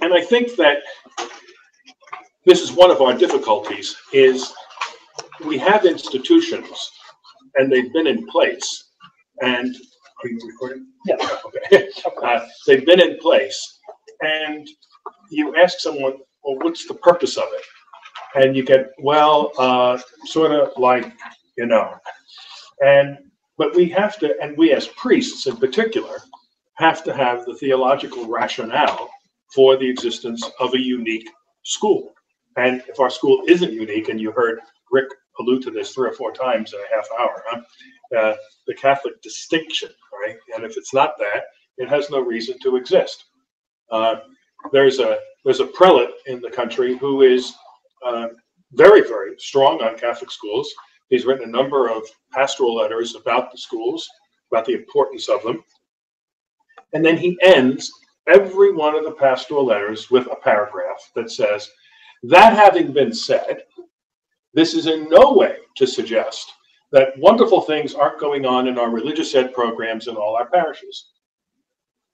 And I think that this is one of our difficulties, is we have institutions and they've been in place. And are you recording? Yeah. Okay. They've been in place, and you ask someone, well, what's the purpose of it? And you get, well, sort of like, you know. But we have to, and we as priests in particular, have to have the theological rationale for the existence of a unique school. And if our school isn't unique, and you heard Rick allude to this 3 or 4 times in a half hour, the Catholic distinction, right? And if it's not that, it has no reason to exist. There's a prelate in the country who is very, very strong on Catholic schools. He's written a number of pastoral letters about the schools, about the importance of them. And then he ends every one of the pastoral letters with a paragraph that says, that having been said, this is in no way to suggest that wonderful things aren't going on in our religious ed programs in all our parishes.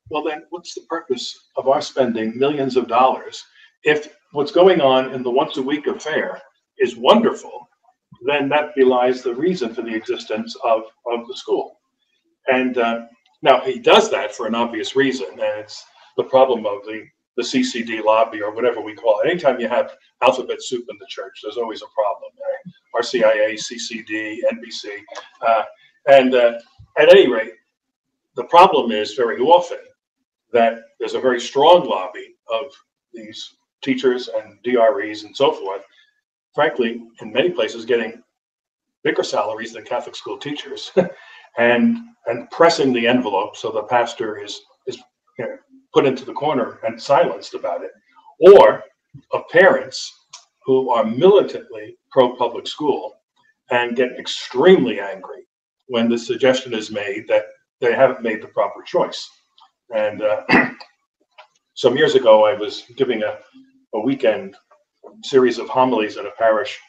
Well, then what's the purpose of our spending millions of dollars if what's going on in the once a week affair is wonderful? Then that belies the reason for the existence of the school. And now he does that for an obvious reason, and it's the problem of the CCD lobby, or whatever we call it. Anytime you have alphabet soup in the church, there's always a problem, right? RCIA, CCD, NBC. And at any rate, the problem is very often that there's a very strong lobby of these teachers and DREs and so forth, frankly, in many places getting bigger salaries than Catholic school teachers, and pressing the envelope so the pastor is put into the corner and silenced about it, or of parents who are militantly pro-public school and get extremely angry when the suggestion is made that they haven't made the proper choice. And some years ago, I was giving a weekend series of homilies in a parish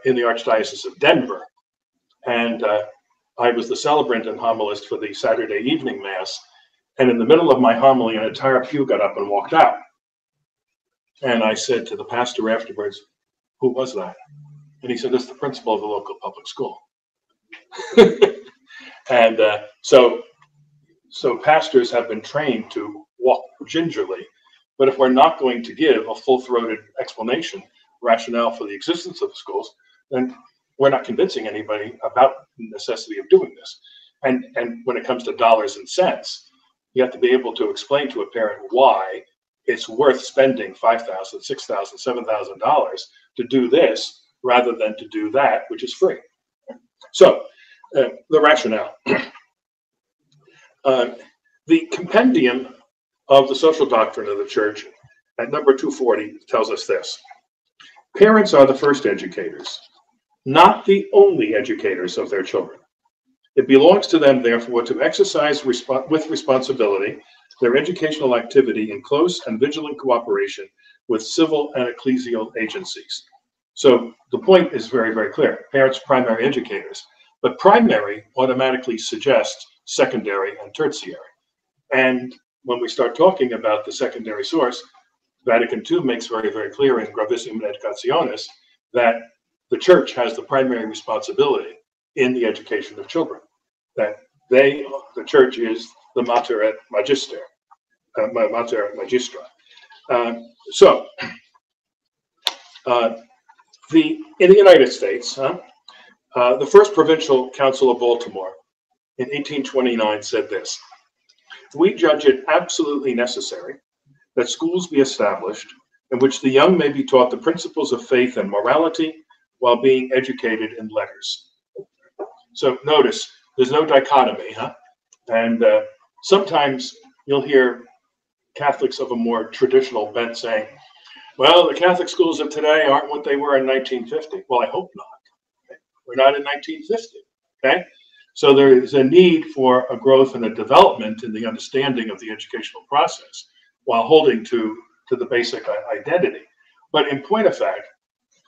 in the Archdiocese of Denver. And I was the celebrant and homilist for the Saturday evening Mass. And in the middle of my homily, an entire pew got up and walked out. And I said to the pastor afterwards, who was that? And he said, it's the principal of the local public school. And so pastors have been trained to walk gingerly. But if we're not going to give a full-throated explanation, rationale for the existence of the schools, then we're not convincing anybody about the necessity of doing this. And when it comes to dollars and cents, you have to be able to explain to a parent why it's worth spending $5,000, $6,000, $7,000 to do this rather than to do that, which is free. So the rationale. The compendium of the social doctrine of the church at number 240 tells us this. Parents are the first educators, not the only educators of their children. It belongs to them, therefore, to exercise with responsibility their educational activity in close and vigilant cooperation with civil and ecclesial agencies. So the point is very, very clear. Parents, primary educators. But primary automatically suggests secondary and tertiary. And when we start talking about the secondary source, Vatican II makes very, very clear in Gravissima Educationis that the church has the primary responsibility in the education of children. That the church is the mater et magister, mater et magistra. In the United States, the First Provincial Council of Baltimore in 1829 said this: we judge it absolutely necessary that schools be established in which the young may be taught the principles of faith and morality while being educated in letters. So notice, there's no dichotomy, And sometimes you'll hear Catholics of a more traditional bent saying, well, the Catholic schools of today aren't what they were in 1950. Well, I hope not. Okay? We're not in 1950, okay? So there is a need for a growth and a development in the understanding of the educational process while holding to the basic identity. But in point of fact,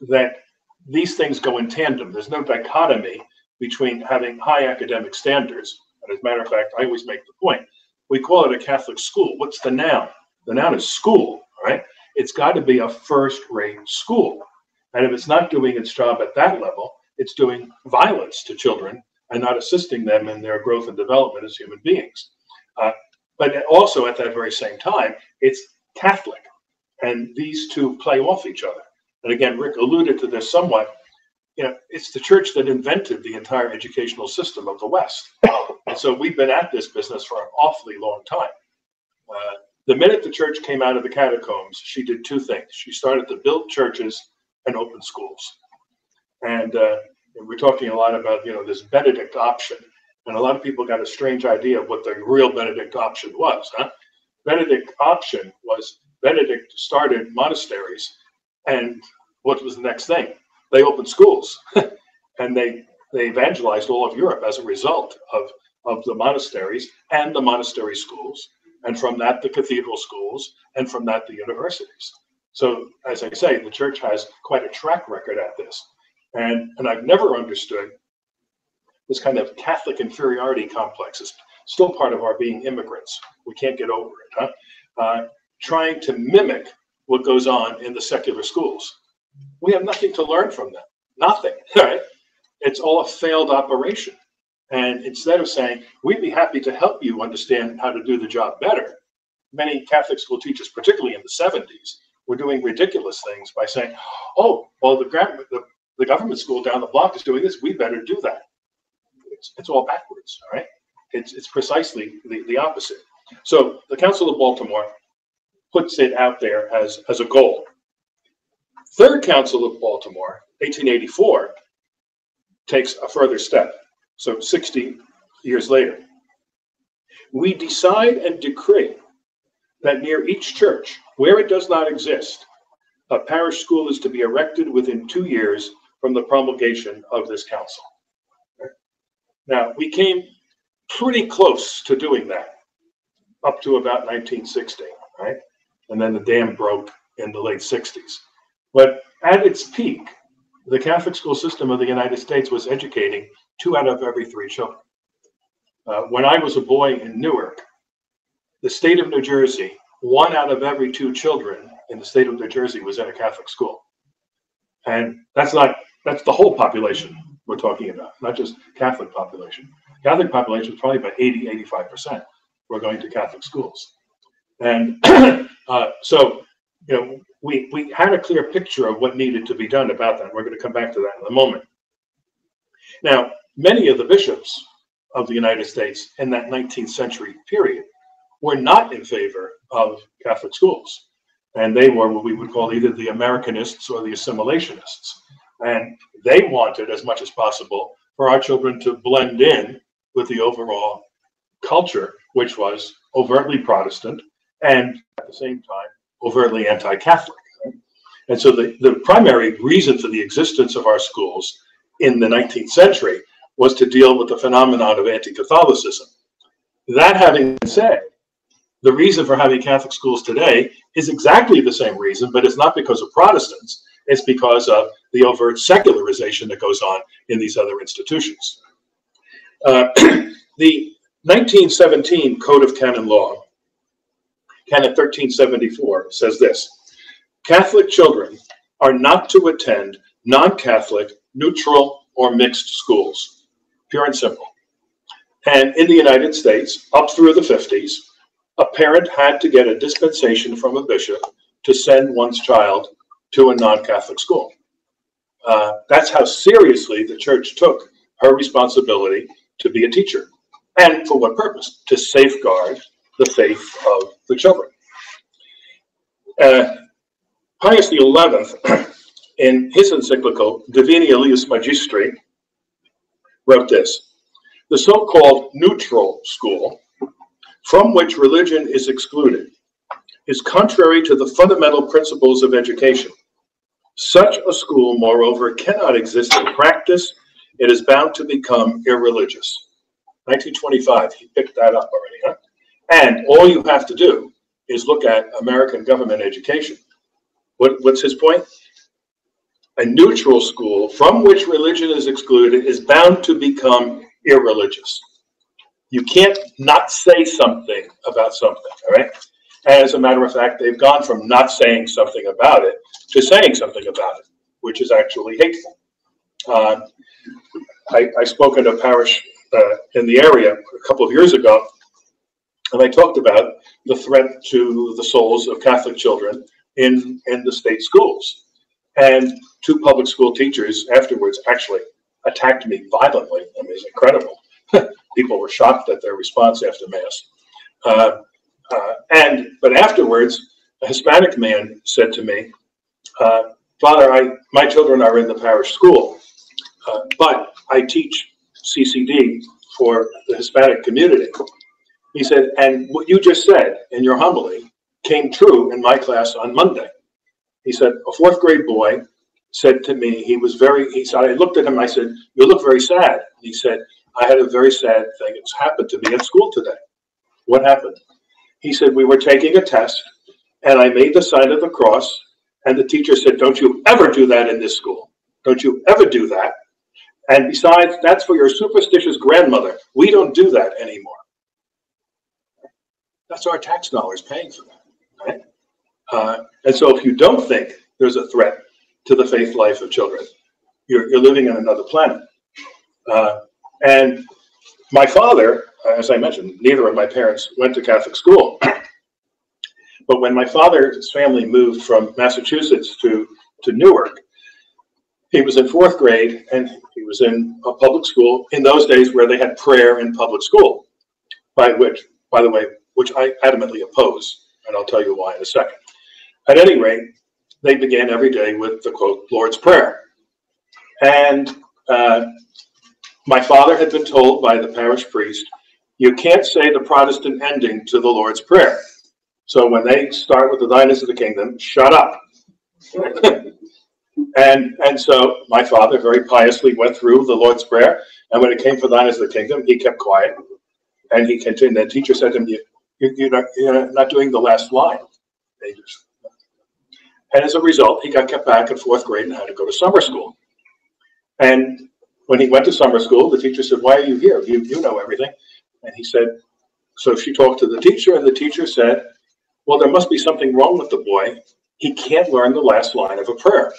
that these things go in tandem. There's no dichotomy between having high academic standards. And as a matter of fact, I always make the point, we call it a Catholic school. What's the noun? The noun is school, all right? It's got to be a first-rate school. And if it's not doing its job at that level, it's doing violence to children and not assisting them in their growth and development as human beings. But also at that very same time, it's Catholic. And these two play off each other. And again, Rick alluded to this somewhat. You know, it's the church that invented the entire educational system of the West. And so we've been at this business for an awfully long time. The minute the church came out of the catacombs, she did two things. She started to build churches and open schools. And we're talking a lot about, you know, this Benedict option. And a lot of people got a strange idea of what the real Benedict option was. Benedict option was Benedict started monasteries, and what was the next thing? They opened schools, and they evangelized all of Europe as a result of the monasteries and the monastery schools, and from that the cathedral schools, and from that the universities. So, as I say, the church has quite a track record at this, and I've never understood this kind of Catholic inferiority complex. Is still part of our being immigrants. We can't get over it, trying to mimic what goes on in the secular schools. We have nothing to learn from them. Nothing, right? It's all a failed operation. And instead of saying, we'd be happy to help you understand how to do the job better, many Catholic school teachers, particularly in the 70s, were doing ridiculous things by saying, oh, well, the government school down the block is doing this, we better do that. It's all backwards, all right? It's precisely the opposite. So the Council of Baltimore puts it out there as a goal. Third Council of Baltimore, 1884, takes a further step. So 60 years later, we decide and decree that near each church, where it does not exist, a parish school is to be erected within 2 years from the promulgation of this council. Now, we came pretty close to doing that up to about 1960, right? And then the dam broke in the late 60s. But at its peak, the Catholic school system of the United States was educating 2 out of every 3 children. When I was a boy in Newark, the state of New Jersey, 1 out of every 2 children in the state of New Jersey was in a Catholic school. And that's the whole population we're talking about, not just Catholic population. Catholic population is probably about 85% were going to Catholic schools. And so, you know, we had a clear picture of what needed to be done about that. We're going to come back to that in a moment. Now, many of the bishops of the United States in that 19th century period were not in favor of Catholic schools. And they were what we would call either the Americanists or the assimilationists. And they wanted, as much as possible, for our children to blend in with the overall culture, which was overtly Protestant and at the same time overtly anti-Catholic. And so the primary reason for the existence of our schools in the 19th century was to deal with the phenomenon of anti-Catholicism. That having been said, the reason for having Catholic schools today is exactly the same reason, but it's not because of Protestants. It's because of the overt secularization that goes on in these other institutions. The 1917 Code of Canon Law, Canon 1374, says this: Catholic children are not to attend non-Catholic, neutral, or mixed schools, pure and simple. And in the United States, up through the 50s, a parent had to get a dispensation from a bishop to send one's child to a non-Catholic school. That's how seriously the church took her responsibility to be a teacher. And for what purpose? To safeguard the faith of the children. Pius XI, in his encyclical Divini Elius Magistri, wrote this: the so-called neutral school, from which religion is excluded, is contrary to the fundamental principles of education. Such a school, moreover, cannot exist in practice. It is bound to become irreligious. 1925, he picked that up already, huh? And all you have to do is look at American government education. What's his point? A neutral school from which religion is excluded is bound to become irreligious. You can't not say something about something, all right? And as a matter of fact, they've gone from not saying something about it to saying something about it, which is actually hateful. I spoke at a parish in the area a couple of years ago, and I talked about the threat to the souls of Catholic children in the state schools. And two public school teachers afterwards actually attacked me violently. I mean, it's incredible. People were shocked at their response after Mass. But afterwards, a Hispanic man said to me, Father, my children are in the parish school, but I teach CCD for the Hispanic community. He said, and what you just said in your homily came true in my class on Monday. He said, a fourth grade boy said to me, he said, I looked at him, I said, you look very sad. And he said, I had a very sad thing that's happened to me at school today. What happened? He said, we were taking a test, and I made the sign of the cross, and the teacher said, don't you ever do that in this school. Don't you ever do that. And besides, that's for your superstitious grandmother. We don't do that anymore. That's our tax dollars paying for that, right? And so if you don't think there's a threat to the faith life of children, you're living on another planet. And my father, as I mentioned, neither of my parents went to Catholic school. But when my father's family moved from Massachusetts to Newark, he was in fourth grade, and he was in a public school in those days where they had prayer in public school, by the way, which I adamantly oppose, and I'll tell you why in a second. At any rate, they began every day with the, quote, Lord's Prayer. And my father had been told by the parish priest, you can't say the Protestant ending to the Lord's Prayer. So when they start with the thine is the kingdom, shut up. and so my father very piously went through the Lord's Prayer, and when it came for thine is the kingdom, he kept quiet, and he continued. The teacher said to him, you're not doing the last line. And as a result, he got kept back in fourth grade and had to go to summer school. And when he went to summer school, the teacher said, why are you here? You know everything. And he said, so she talked to the teacher, and the teacher said, well, there must be something wrong with the boy. He can't learn the last line of a prayer.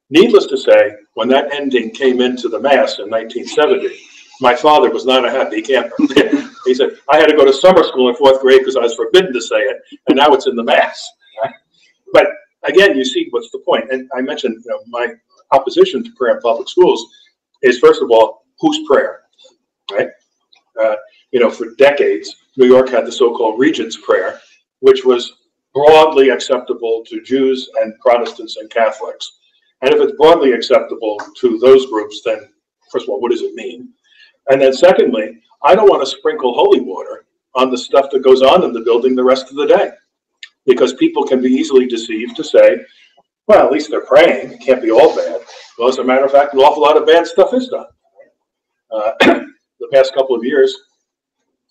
Needless to say, when that ending came into the Mass in 1970, my father was not a happy camper. He said, I had to go to summer school in fourth grade because I was forbidden to say it, and now it's in the Mass. But again, you see what's the point. And I mentioned, my opposition to prayer in public schools is, first of all, whose prayer, right? For decades, New York had the so-called Regent's Prayer, which was broadly acceptable to Jews and Protestants and Catholics. And if it's broadly acceptable to those groups, then first of all, what does it mean? And then secondly, I don't want to sprinkle holy water on the stuff that goes on in the building the rest of the day, because people can be easily deceived to say, well, at least they're praying. It can't be all bad. Well, as a matter of fact, an awful lot of bad stuff is done. The past couple of years,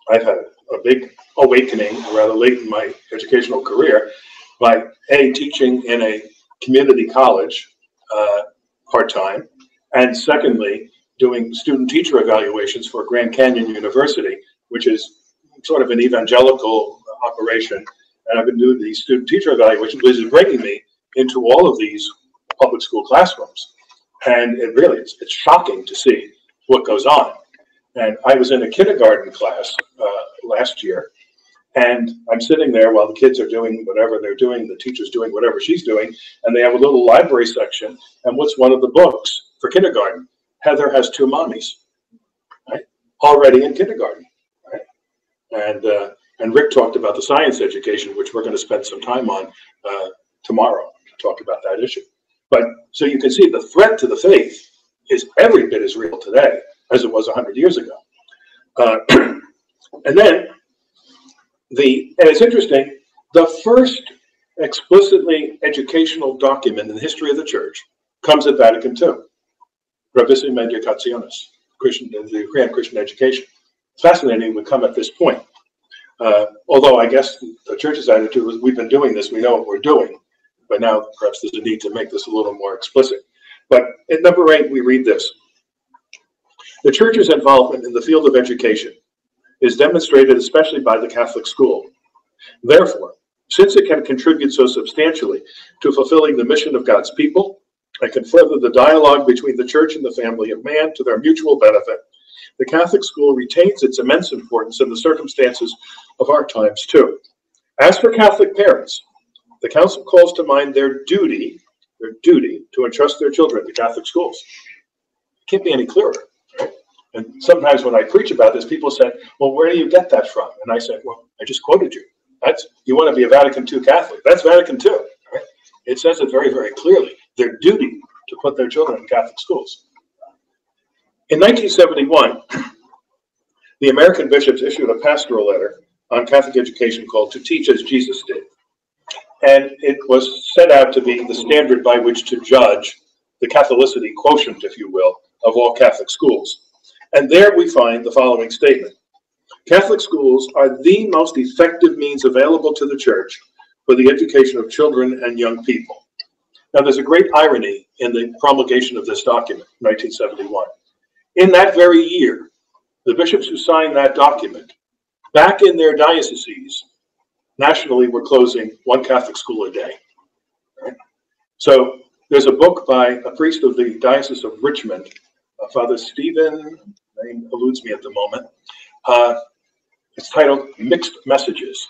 I've had a big awakening, rather late in my educational career, by teaching in a community college part-time, and secondly, doing student-teacher evaluations for Grand Canyon University, which is sort of an evangelical operation. And I've been doing these student-teacher evaluations, which is bringing me into all of these public school classrooms. And it really is, it's shocking to see what goes on. And I was in a kindergarten class last year, and I'm sitting there while the kids are doing whatever they're doing, the teacher's doing whatever she's doing, and they have a little library section. And what's one of the books for kindergarten? Heather Has Two Mommies, right? Already in kindergarten, right? And Rick talked about the science education, which we're going to spend some time on tomorrow to talk about that issue. But so you can see the threat to the faith is every bit as real today as it was 100 years ago. And then and it's interesting, the first explicitly educational document in the history of the church comes at Vatican II, Gravissime Educationis, the Grand Christian Education. It's fascinating it would come at this point. Although I guess the church's attitude was, we've been doing this, we know what we're doing, but now perhaps there's a need to make this a little more explicit. But at number 8, we read this. The Church's involvement in the field of education is demonstrated especially by the Catholic school. Therefore, since it can contribute so substantially to fulfilling the mission of God's people and can further the dialogue between the Church and the family of man to their mutual benefit, the Catholic school retains its immense importance in the circumstances of our times too. As for Catholic parents, the Council calls to mind their duty to entrust their children to Catholic schools. It can't be any clearer, right? And sometimes when I preach about this, people say, well, where do you get that from? And I say, well, I just quoted you. You want to be a Vatican II Catholic. That's Vatican II. Right? It says it very, very clearly. Their duty to put their children in Catholic schools. In 1971, the American bishops issued a pastoral letter on Catholic education called To Teach as Jesus Did. And it was set out to be the standard by which to judge the Catholicity quotient, if you will, of all Catholic schools. And there we find the following statement. Catholic schools are the most effective means available to the Church for the education of children and young people. Now, there's a great irony in the promulgation of this document, 1971. In that very year, the bishops who signed that document, back in their dioceses, nationally were closing one Catholic school a day. Right? So there's a book by a priest of the Diocese of Richmond, Father Stephen, name eludes me at the moment. It's titled Mixed Messages.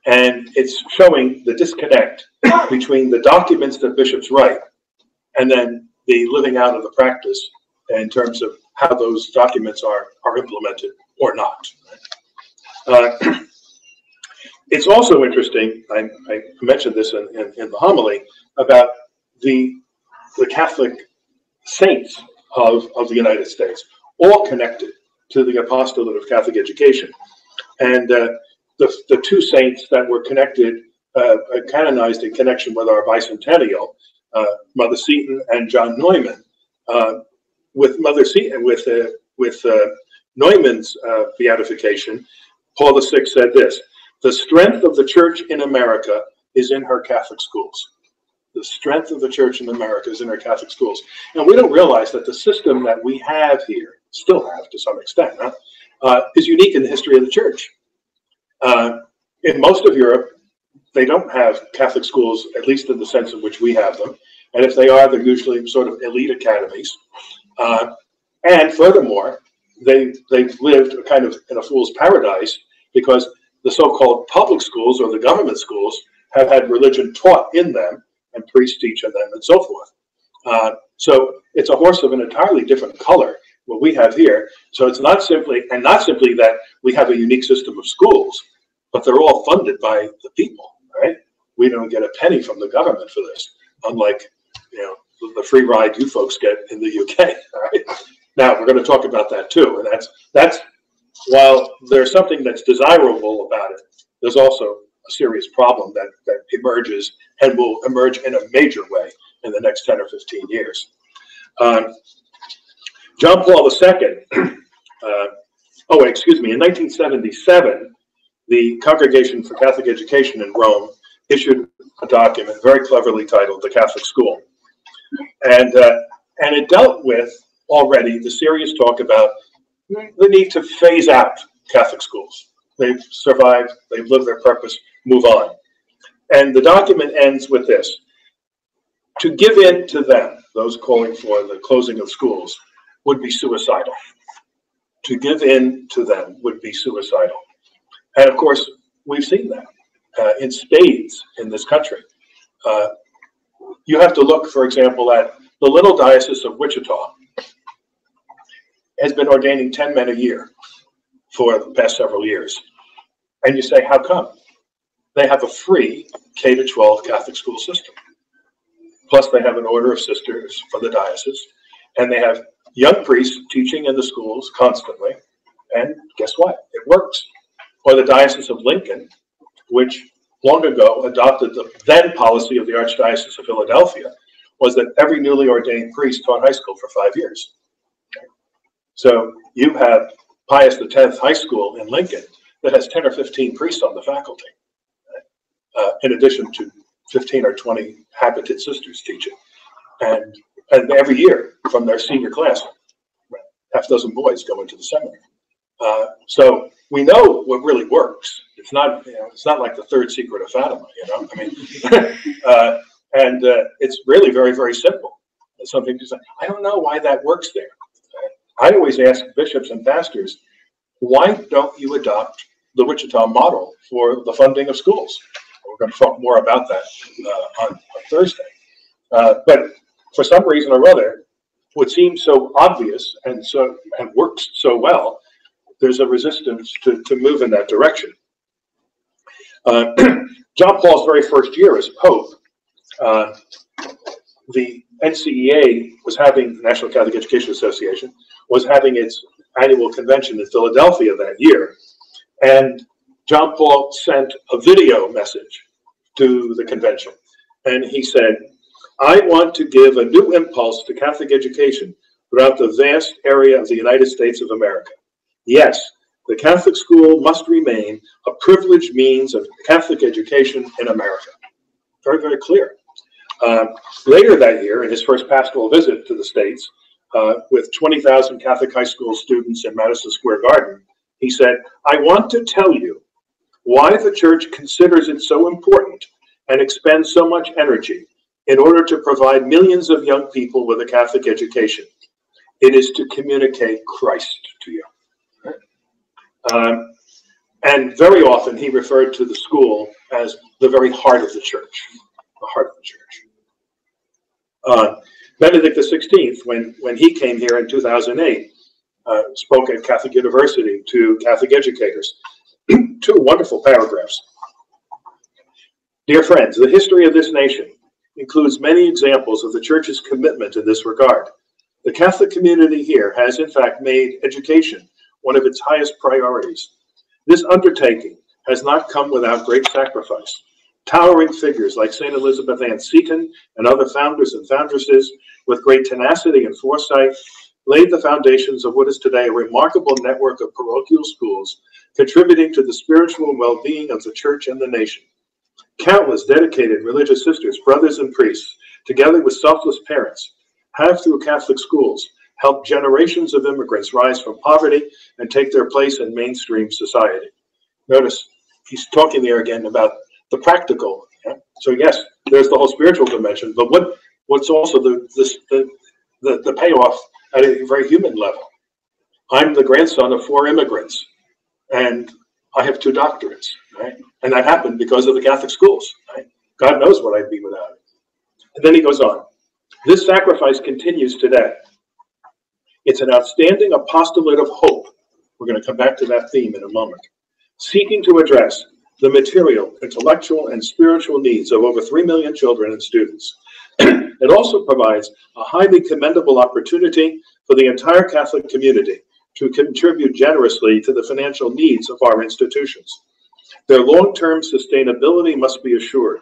And it's showing the disconnect between the documents that bishops write and then the living out of the practice in terms of how those documents are implemented or not. It's also interesting, I mentioned this in the homily, about the Catholic saints of the United States, all connected to the apostolate of Catholic education. And the two saints that were connected, canonized in connection with our bicentennial, Mother Seton and John Neumann. With Mother Seton, with Neumann's beatification, Paul VI said this: "The strength of the Church in America is in her Catholic schools." The strength of the Church in America is in her Catholic schools, and we don't realize that the system that we have here, still have to some extent, is unique in the history of the Church. In most of Europe, they don't have Catholic schools, at least in the sense in which we have them. And if they are, they're usually sort of elite academies. And furthermore, they've lived kind of in a fool's paradise because the so-called public schools or the government schools have had religion taught in them and priests teach in them and so forth. So it's a horse of an entirely different color, what we have here. So it's not simply that we have a unique system of schools, but they're all funded by the people, right? We don't get a penny from the government for this, unlike, the free ride you folks get in the UK, right? Now, we're going to talk about that too, and that's while there's something that's desirable about it, there's also a serious problem that emerges and will emerge in a major way in the next 10 or 15 years. John Paul II, in 1977, the Congregation for Catholic Education in Rome issued a document very cleverly titled The Catholic School. And it dealt with already the serious talk about the need to phase out Catholic schools. They've survived, they've lived their purpose, move on. And the document ends with this: to give in to them, those calling for the closing of schools, would be suicidal. To give in to them would be suicidal. And of course, we've seen that in spades in this country. You have to look, for example, at the little diocese of Wichita has been ordaining 10 men a year for the past several years. And you say, how come? They have a free K-12 Catholic school system. Plus they have an order of sisters for the diocese. And they have young priests teaching in the schools constantly. And guess what? It works. Or the Diocese of Lincoln, which long ago adopted the then policy of the Archdiocese of Philadelphia, was that every newly ordained priest taught high school for 5 years. So you have Pius X High School in Lincoln that has 10 or 15 priests on the faculty, in addition to 15 or 20 habited sisters teaching, and every year from their senior class. half a dozen boys go into the seminary. So we know what really works. It's not, it's not like the third secret of Fatima, I mean, and it's really very, very simple. Some people say, I don't know why that works there. I always ask bishops and pastors, why don't you adopt the Wichita model for the funding of schools? We're going to talk more about that on Thursday. But for some reason or other, what seems so obvious and works so well, there's a resistance to move in that direction. John Paul's very first year as Pope, the NCEA was having, the National Catholic Education Association, was having its annual convention in Philadelphia that year. And John Paul sent a video message to the convention. And he said, I want to give a new impulse to Catholic education throughout the vast area of the United States of America. Yes, the Catholic school must remain a privileged means of Catholic education in America. Very, very clear. Later that year, in his first pastoral visit to the States, with 20,000 Catholic high school students in Madison Square Garden, he said, I want to tell you why the Church considers it so important and expends so much energy in order to provide millions of young people with a Catholic education. It is to communicate Christ to you. And very often he referred to the school as the very heart of the Church, the heart of the Church. Benedict XVI, when he came here in 2008, spoke at Catholic University to Catholic educators. Two wonderful paragraphs. Dear friends, the history of this nation includes many examples of the Church's commitment in this regard. The Catholic community here has, in fact, made education one of its highest priorities. This undertaking has not come without great sacrifice. Towering figures like St. Elizabeth Ann Seton and other founders and foundresses, with great tenacity and foresight, laid the foundations of what is today a remarkable network of parochial schools, contributing to the spiritual well-being of the Church and the nation. Countless dedicated religious sisters, brothers, and priests, together with selfless parents, have, through Catholic schools, helped generations of immigrants rise from poverty and take their place in mainstream society. Notice he's talking there again about the practical. Yeah? So yes, there's the whole spiritual dimension, but what's also the payoff at a very human level? I'm the grandson of 4 immigrants, and I have 2 doctorates, right? And that happened because of the Catholic schools, right? God knows what I'd be without it. And then he goes on. This sacrifice continues today. It's an outstanding apostolate of hope. We're going to come back to that theme in a moment. Seeking to address the material, intellectual, and spiritual needs of over 3 million children and students. It also provides a highly commendable opportunity for the entire Catholic community to contribute generously to the financial needs of our institutions. Their long-term sustainability must be assured.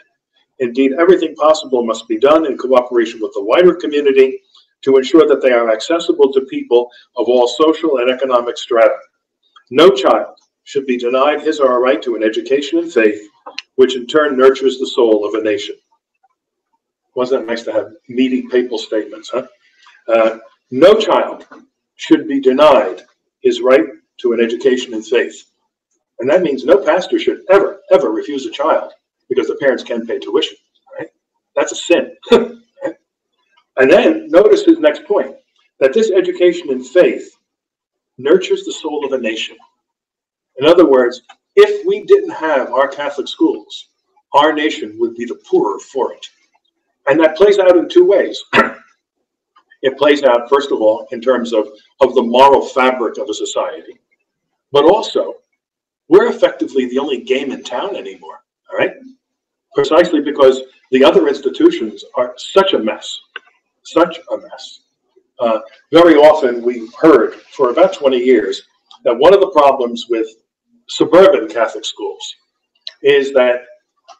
Indeed, everything possible must be done in cooperation with the wider community to ensure that they are accessible to people of all social and economic strata. No child should be denied his or her right to an education in faith, which in turn nurtures the soul of a nation. Wasn't it nice to have meaty papal statements, huh? No child should be denied his right to an education in faith. And that means no pastor should ever, ever refuse a child because the parents can pay tuition, right? That's a sin. Right? And then notice his next point, that this education in faith nurtures the soul of a nation. In other words, if we didn't have our Catholic schools, our nation would be the poorer for it. And that plays out in 2 ways. It plays out, first of all, in terms of the moral fabric of a society, but also we're effectively the only game in town anymore, all right? Precisely because the other institutions are such a mess, such a mess. Very often we've heard for about 20 years that one of the problems with suburban Catholic schools is that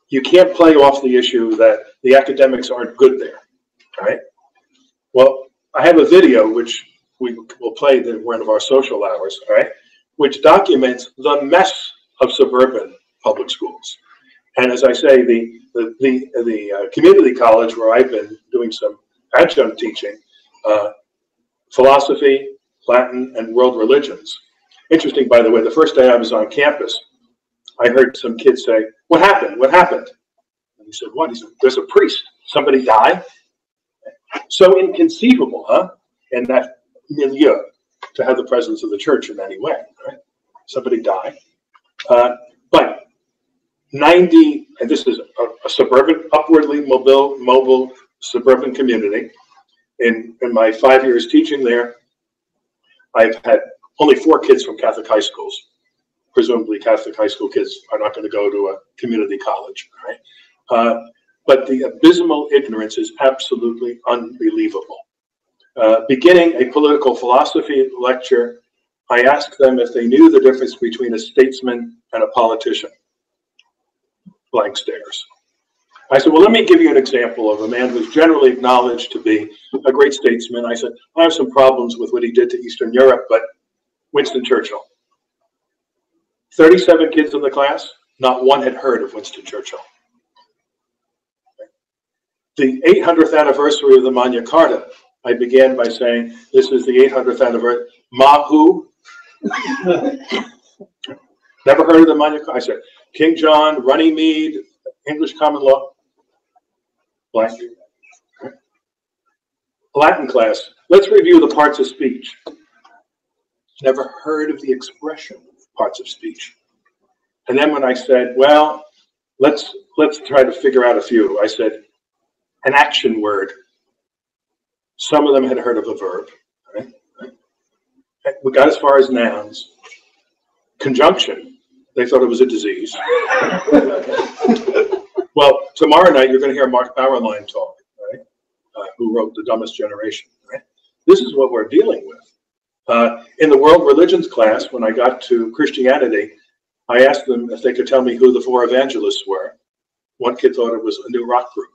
you can't play off the issue that the academics aren't good there, all right? Well, I have a video which we will play in one of our social hours, all right, which documents the mess of suburban public schools. And as I say, the community college where I've been doing some adjunct teaching, philosophy, Latin, and world religions. Interesting, by the way, the first day I was on campus, I heard some kids say, "What happened? What happened?" And he said, "What?" He said, "There's a priest. Somebody died." So inconceivable, huh? In that milieu, to have the presence of the church in any way, right? Somebody died. But 90, and this is a suburban, upwardly mobile suburban community. In my 5 years teaching there, I've had only 4 kids from Catholic high schools. Presumably Catholic high school kids are not going to go to a community college, right? But the abysmal ignorance is absolutely unbelievable. Beginning a political philosophy lecture, I asked them if they knew the difference between a statesman and a politician. Blank stares. I said, well, let me give you an example of a man who's generally acknowledged to be a great statesman. I said, I have some problems with what he did to Eastern Europe, but Winston Churchill. 37 kids in the class, not one had heard of Winston Churchill. The 800th anniversary of the Magna Carta, I began by saying, this is the 800th anniversary. Mahu? Never heard of the Magna Carta? I said, King John, Runnymede, English common law. Blank. Latin class, let's review the parts of speech. Never heard of the expression parts of speech. And then when I said, well, let's try to figure out a few, I said, an action word. Some of them had heard of a verb. Right? We got as far as nouns. Conjunction, they thought it was a disease. Well, tomorrow night you're going to hear Mark Bauerlein talk, right? Who wrote The Dumbest Generation. Right? This is what we're dealing with. In the world religions class, when I got to Christianity, I asked them if they could tell me who the 4 evangelists were. One kid thought it was a new rock group.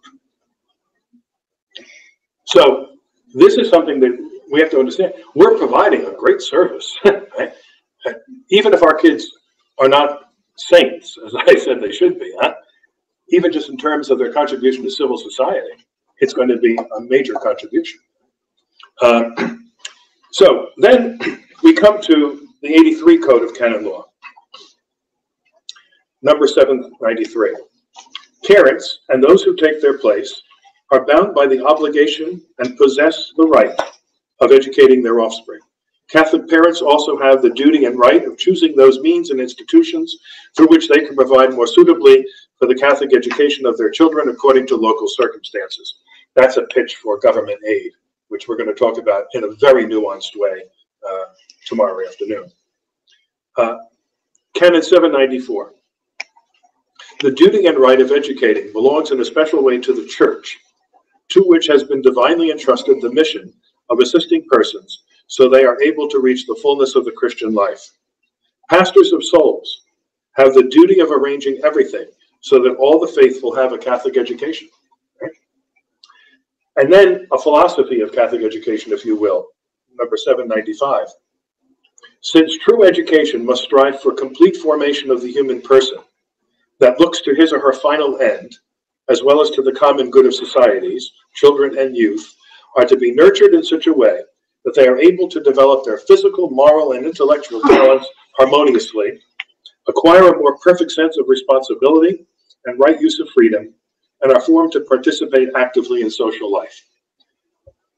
So this is something that we have to understand. We're providing a great service. Right? Even if our kids are not saints, as I said they should be, huh? Even just in terms of their contribution to civil society, it's going to be a major contribution. So then we come to the 83 Code of Canon Law, number 793. Parents and those who take their place are bound by the obligation and possess the right of educating their offspring. Catholic parents also have the duty and right of choosing those means and institutions through which they can provide more suitably for the Catholic education of their children according to local circumstances. That's a pitch for government aid, which we're going to talk about in a very nuanced way tomorrow afternoon. Canon 794. The duty and right of educating belongs in a special way to the Church, to which has been divinely entrusted the mission of assisting persons so they are able to reach the fullness of the Christian life. Pastors of souls have the duty of arranging everything so that all the faithful have a Catholic education. Right? And then a philosophy of Catholic education, if you will, number 795. Since true education must strive for complete formation of the human person that looks to his or her final end, as well as to the common good of societies, children and youth, are to be nurtured in such a way that they are able to develop their physical, moral, and intellectual talents harmoniously, acquire a more perfect sense of responsibility and right use of freedom, and are formed to participate actively in social life.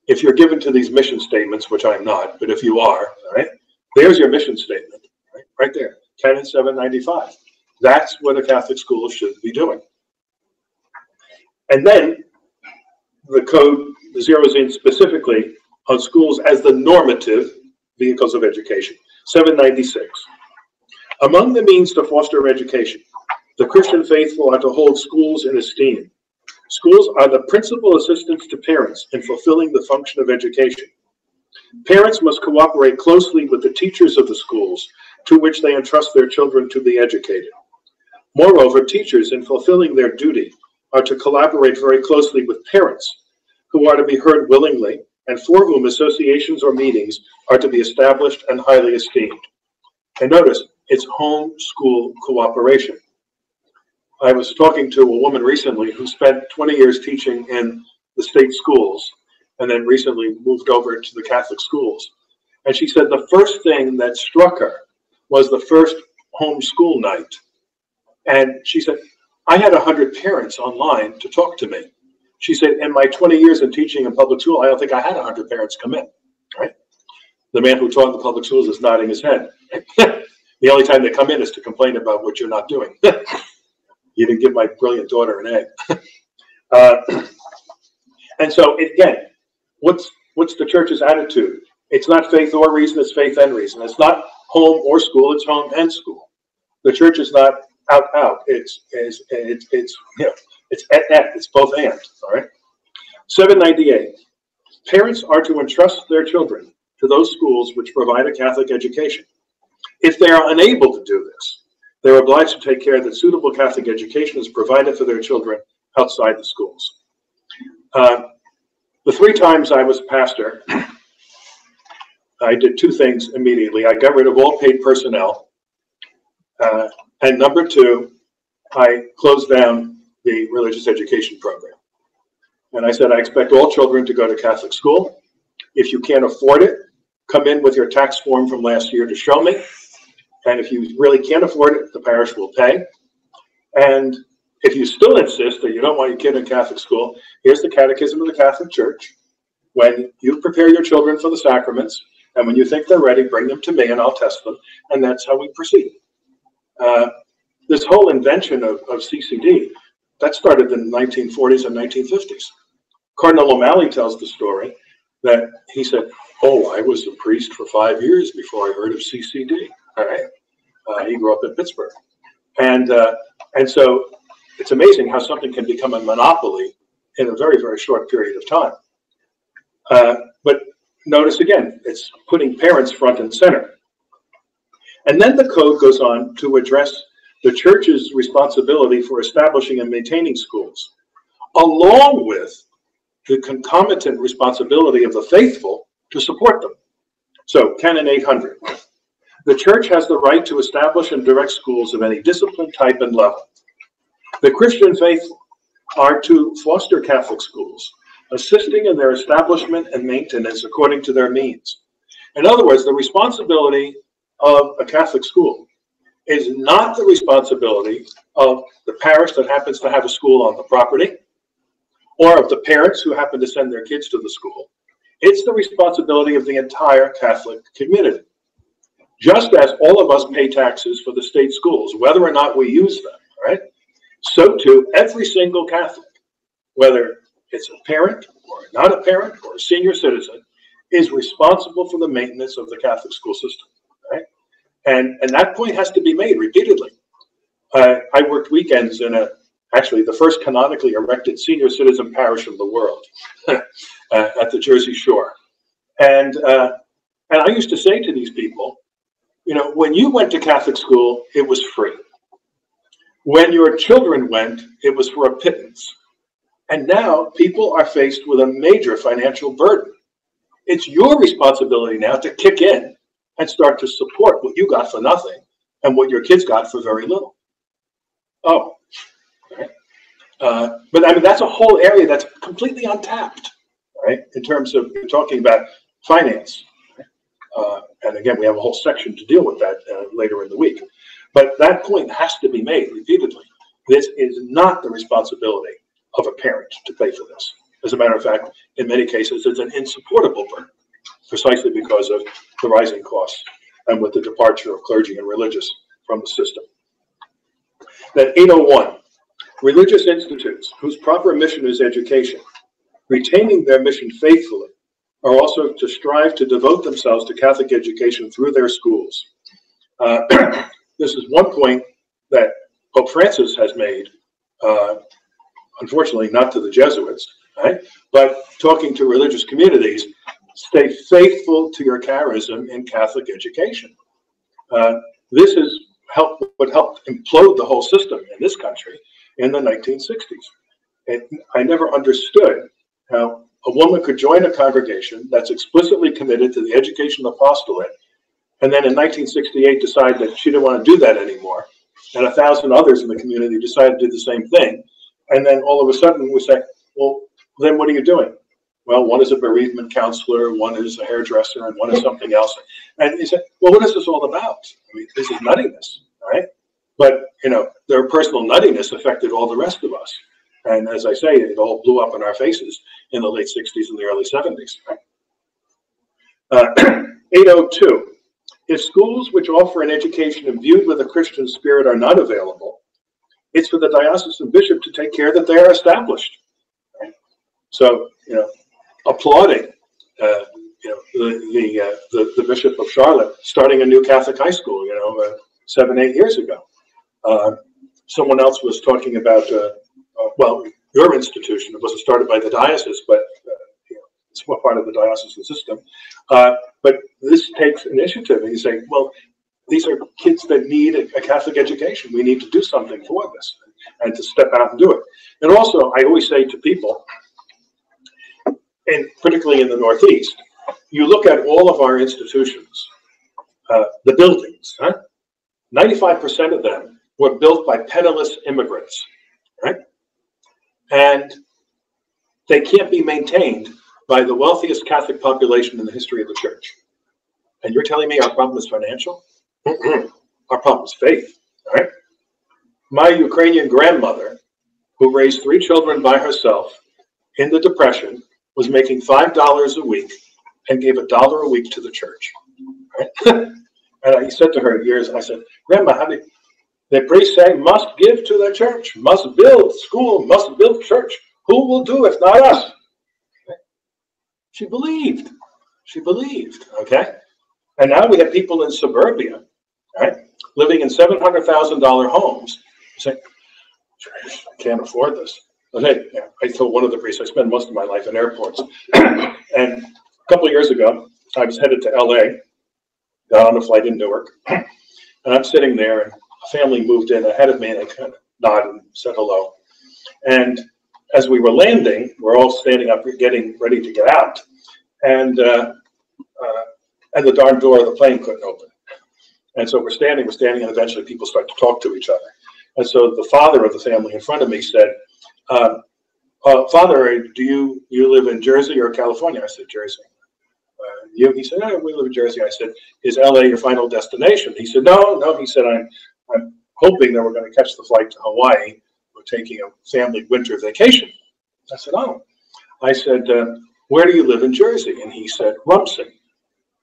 If you're given to these mission statements, which I'm not, but if you are, all right, there's your mission statement, right there, Canon 795. That's what a Catholic school should be doing. And then the code zeroes in specifically on schools as the normative vehicles of education. 796. Among the means to foster education, the Christian faithful are to hold schools in esteem. Schools are the principal assistants to parents in fulfilling the function of education. Parents must cooperate closely with the teachers of the schools to which they entrust their children to be educated. Moreover, teachers, in fulfilling their duty, are to collaborate very closely with parents, who are to be heard willingly, and for whom associations or meetings are to be established and highly esteemed. And notice, it's home-school cooperation. I was talking to a woman recently who spent 20 years teaching in the state schools and then recently moved over to the Catholic schools. And she said the first thing that struck her was the first homeschool night. And she said, I had 100 parents online to talk to me. She said, in my 20 years of teaching in public school, I don't think I had 100 parents come in, right? The man who taught in the public schools is nodding his head. The only time they come in is to complain about what you're not doing. You didn't give my brilliant daughter an A. And so, again, what's the church's attitude? It's not faith or reason, it's faith and reason. It's not home or school, it's home and school. The church is not out. It's both and, all right? 798, parents are to entrust their children to those schools which provide a Catholic education. If they are unable to do this, they're obliged to take care that suitable Catholic education is provided for their children outside the schools. The 3 times I was pastor, I did 2 things immediately. I got rid of all paid personnel. And number 2, I closed down the religious education program. And I said, I expect all children to go to Catholic school. If you can't afford it, come in with your tax form from last year to show me. And if you really can't afford it, the parish will pay. And if you still insist that you don't want your kid in Catholic school, here's the Catechism of the Catholic Church. When you prepare your children for the sacraments, and when you think they're ready, bring them to me and I'll test them. And that's how we proceed. This whole invention of CCD, that started in the 1940s and 1950s. Cardinal O'Malley tells the story that he said, oh, I was a priest for 5 years before I heard of CCD. All right. He grew up in Pittsburgh. And so it's amazing how something can become a monopoly in a very, very short period of time. But notice again, it's putting parents front and center. And then the code goes on to address the church's responsibility for establishing and maintaining schools, along with the concomitant responsibility of the faithful to support them. So, Canon 800. The church has the right to establish and direct schools of any discipline, type, and level. The Christian faithful are to foster Catholic schools, assisting in their establishment and maintenance according to their means. In other words, the responsibility of a Catholic school is not the responsibility of the parish that happens to have a school on the property, or of the parents who happen to send their kids to the school. It's the responsibility of the entire Catholic community. Just as all of us pay taxes for the state schools, whether or not we use them, right? So too, every single Catholic, whether it's a parent or not a parent or a senior citizen, is responsible for the maintenance of the Catholic school system, right? And that point has to be made repeatedly. I worked weekends in actually the first canonically erected senior citizen parish in the world at the Jersey Shore. And I used to say to these people, you know, when you went to Catholic school, it was free. When your children went, it was for a pittance. And now people are faced with a major financial burden. It's your responsibility now to kick in and start to support what you got for nothing and what your kids got for very little. Oh, right. But I mean, that's a whole area that's completely untapped, right? In terms of talking about finance. And again, we have a whole section to deal with that later in the week. But that point has to be made repeatedly. This is not the responsibility of a parent to pay for this. As a matter of fact, in many cases, it's an insupportable burden, precisely because of the rising costs and with the departure of clergy and religious from the system. Then 801, religious institutes whose proper mission is education, retaining their mission faithfully, are also to strive to devote themselves to Catholic education through their schools. This is one point that Pope Francis has made, unfortunately not to the Jesuits, right? But talking to religious communities, stay faithful to your charism in Catholic education. This is what helped implode the whole system in this country in the 1960s. I never understood how a woman could join a congregation that's explicitly committed to the education apostolate, and then in 1968 decide that she didn't want to do that anymore, and 1,000 others in the community decided to do the same thing, and then all of a sudden we say, well, then what are you doing? well, one is a bereavement counselor, one is a hairdresser, and one is something else. And he said, well, what is this all about? I mean, this is nuttiness, right? But, you know, their personal nuttiness affected all the rest of us. And as I say, it all blew up in our faces in the late 60s and the early 70s. Right? 802. If schools which offer an education imbued with a Christian spirit are not available, it's for the diocesan bishop to take care that they are established. Right? So, you know, applauding, the Bishop of Charlotte starting a new Catholic high school, 7, 8 years ago. Someone else was talking about, well, your institution. It wasn't started by the diocese, but it's part of the diocesan system. But this takes initiative, and you say, well, these are kids that need a Catholic education. We need to do something for this, and to step out and do it. And also, I always say to people, and particularly in the Northeast, you look at all of our institutions, the buildings, 95% of them were built by penniless immigrants, right? And they can't be maintained by the wealthiest Catholic population in the history of the church. And you're telling me our problem is financial? Our problem is faith, all right? My Ukrainian grandmother, who raised 3 children by herself in the Depression, was making $5 a week and gave $1 a week to the church. Right? And I said to her years, I said, Grandma, how do the priests say must give to the church, must build school, must build church. Who will do if not us? She believed. She believed, okay? And now we have people in suburbia, right, living in $700,000 homes, saying, I can't afford this. Okay, I told one of the priests, I spend most of my life in airports. And a couple of years ago, I was headed to LA, got on a flight in Newark, and I'm sitting there, and a family moved in ahead of me, and I kind of nodded and said hello. And as we were landing, we're all standing up, getting ready to get out, and the darn door of the plane couldn't open. And so we're standing, and eventually people start to talk to each other. And so the father of the family in front of me said, Father, do you live in Jersey or California? I said, Jersey. He said, oh, we live in Jersey. I said, is LA your final destination? He said, no. He said, I'm hoping that we're going to catch the flight to Hawaii. We're taking a family winter vacation. I said, oh. I said, where do you live in Jersey? And he said, Rumson.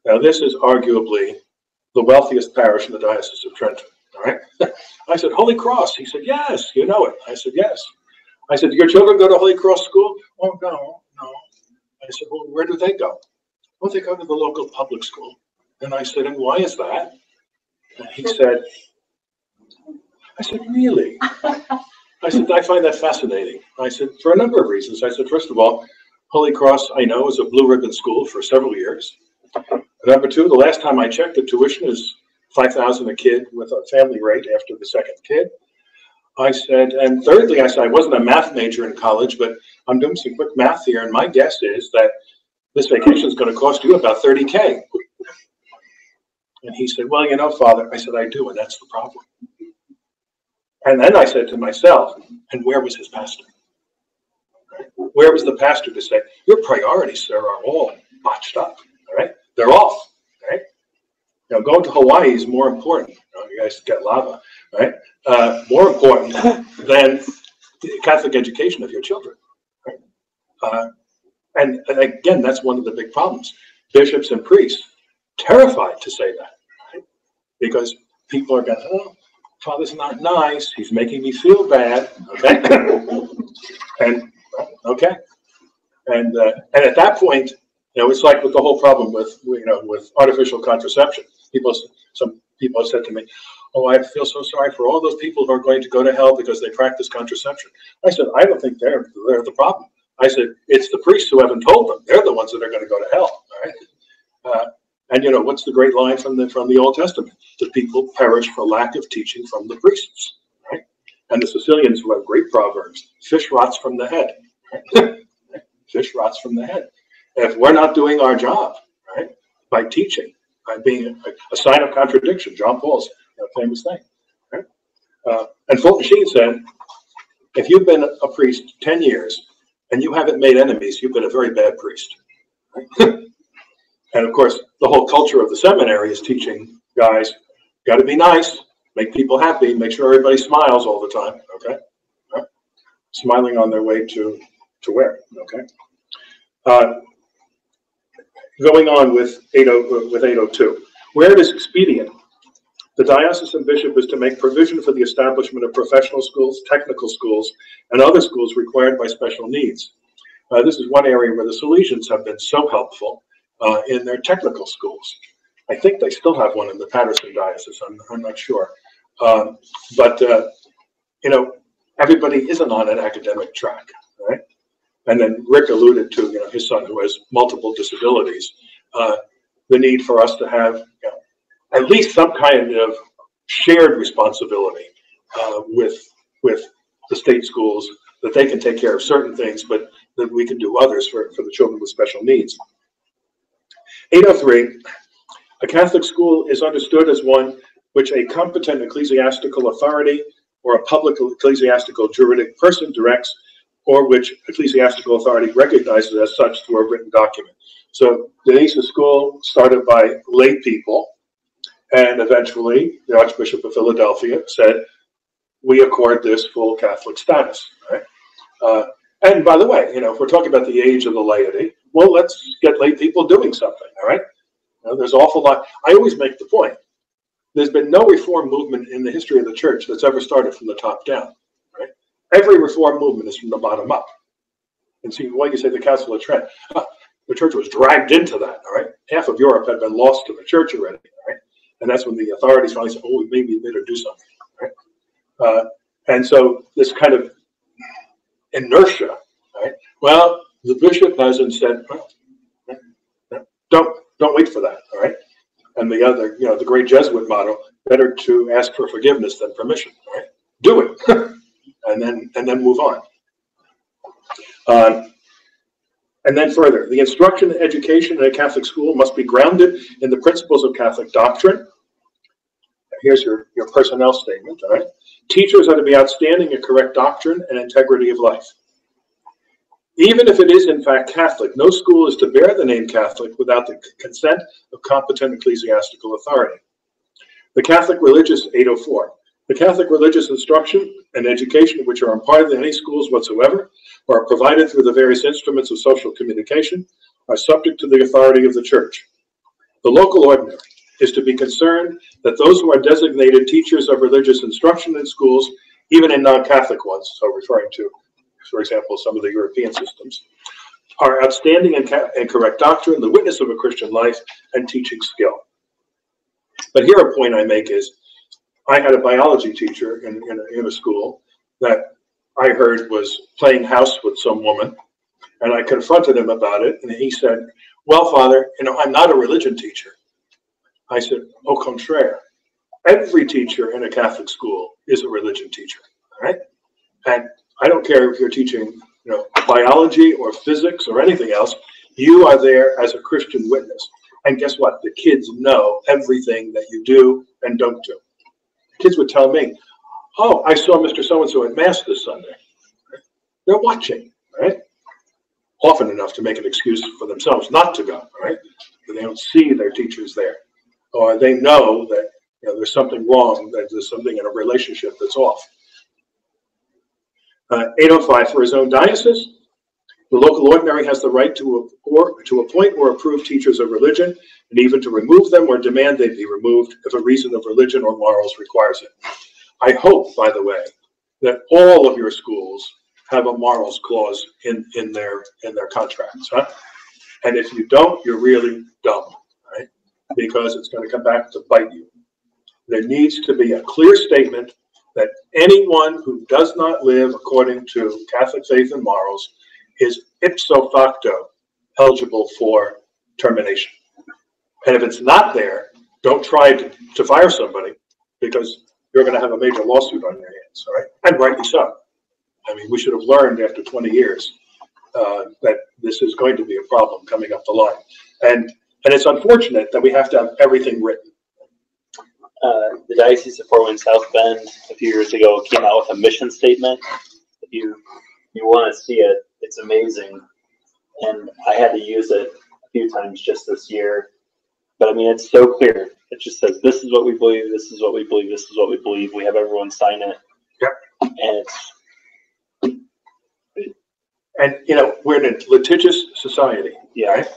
Now, this is arguably the wealthiest parish in the Diocese of Trenton. All right. I said, Holy Cross. He said, yes, you know it. I said, yes. I said, do your children go to Holy Cross school? Oh, no. I said, well, where do they go? Well, they go to the local public school. And I said, and why is that? And he said, I said, really? I said, I find that fascinating. I said, for a number of reasons. I said, first of all, Holy Cross, I know, is a blue ribbon school for several years. Number 2, the last time I checked, the tuition is $5,000 a kid with a family rate after the second kid. I said, and thirdly, I said, I wasn't a math major in college, but I'm doing some quick math here, and my guess is that this vacation is going to cost you about $30K. And he said, well, you know, Father, I said, I do, and that's the problem. And then I said to myself, and where was his pastor? Where was the pastor to say, your priorities, sir, are all botched up, all right? They're off, right? You know, going to Hawaii is more important. You guys get lava, right? More important than the Catholic education of your children. Right? And again, that's one of the big problems. Bishops and priests terrified to say that, right? Because people are going, oh, Father's not nice. He's making me feel bad. Okay, and okay, and at that point, you know, it's like with the whole problem with with artificial contraception. Some people have said to me, "Oh, I feel so sorry for all those people who are going to go to hell because they practice contraception." I said, "I don't think they're the problem." I said, "It's the priests who haven't told them. They're the ones that are going to go to hell." All right. And you know, what's the great line from the Old Testament? The people perish for lack of teaching from the priests. Right. And the Sicilians who have great proverbs: "Fish rots from the head." Right? Fish rots from the head. If we're not doing our job, right, by teaching, by being a sign of contradiction, John Paul's famous thing. Right? And Fulton Sheen said, if you've been a priest 10 years and you haven't made enemies, you've been a very bad priest. Right? And of course, the whole culture of the seminary is teaching guys, got to be nice, make people happy, make sure everybody smiles all the time, okay? Right? Smiling on their way to where, okay? Going on with 802. Where it is expedient, the diocesan bishop is to make provision for the establishment of professional schools, technical schools, and other schools required by special needs. This is one area where the Salesians have been so helpful in their technical schools. I think they still have one in the Patterson diocese, I'm not sure. But you know, everybody isn't on an academic track, right? And then Rick alluded to, you know, his son who has multiple disabilities, the need for us to have, you know, at least some kind of shared responsibility with the state schools, that they can take care of certain things, but that we can do others for the children with special needs. 803, a Catholic school is understood as one which a competent ecclesiastical authority or a public ecclesiastical juridic person directs, or which ecclesiastical authority recognizes as such through a written document. So Denise's school started by lay people, and eventually the Archbishop of Philadelphia said, we accord this full Catholic status, right? And by the way, you know, if we're talking about the age of the laity, well, let's get lay people doing something, all right? You know, there's an awful lot. I always make the point, there's been no reform movement in the history of the church that's ever started from the top down, right? Every reform movement is from the bottom up. And see, why you say the Council of Trent? The church was dragged into that, all right? Half of Europe had been lost to the church already, all right? And that's when the authorities finally said, oh, maybe we better do something, right? And so this kind of inertia, right? Well, the bishop hasn't said, well, don't wait for that, all right? And the other, you know, the great Jesuit motto, better to ask for forgiveness than permission, all right? Do it, and then move on. And then further, the instruction and education in a Catholic school must be grounded in the principles of Catholic doctrine. Here's your personnel statement, all right? Teachers are to be outstanding in correct doctrine and integrity of life. Even if it is in fact Catholic, no school is to bear the name Catholic without the consent of competent ecclesiastical authority. The Catholic religious, 804. The Catholic religious instruction and education which are imparted in any schools whatsoever, or are provided through the various instruments of social communication, are subject to the authority of the Church. The local ordinary is to be concerned that those who are designated teachers of religious instruction in schools, even in non-Catholic ones, so referring to, for example, some of the European systems, are outstanding in correct doctrine, the witness of a Christian life, and teaching skill. But here a point I make is, I had a biology teacher in a school that I heard was playing house with some woman, and I confronted him about it, and he said, well, Father, you know, I'm not a religion teacher. I said, au contraire. Every teacher in a Catholic school is a religion teacher, all right? And I don't care if you're teaching, you know, biology or physics or anything else, you are there as a Christian witness. And guess what? The kids know everything that you do and don't do. Kids would tell me, oh, I saw Mr. So-and-so at Mass this Sunday. They're watching, right? Often enough to make an excuse for themselves not to go, right? But they don't see their teachers there. Or they know that, you know, there's something wrong, that there's something in a relationship that's off. 805, for his own diocese, the local ordinary has the right to appoint or approve teachers of religion, and even to remove them or demand they be removed if a reason of religion or morals requires it. I hope, by the way, that all of your schools have a morals clause in their contracts, huh? And if you don't, you're really dumb, right? Because it's going to come back to bite you. There needs to be a clear statement that anyone who does not live according to Catholic faith and morals is ipso facto eligible for termination. And if it's not there, don't try to fire somebody, because you're going to have a major lawsuit on your hands, all right? And rightly so. I mean, we should have learned after 20 years that this is going to be a problem coming up the line. And it's unfortunate that we have to have everything written. The Diocese of Fort Wayne South Bend a few years ago came out with a mission statement. If you want to see it, It's amazing. And I had to use it a few times just this year. But I mean, it's so clear. It just says, this is what we believe, this is what we believe, this is what we believe. We have everyone sign it. Yep. And it's... And, you know, we're in a litigious society. Yeah. Right?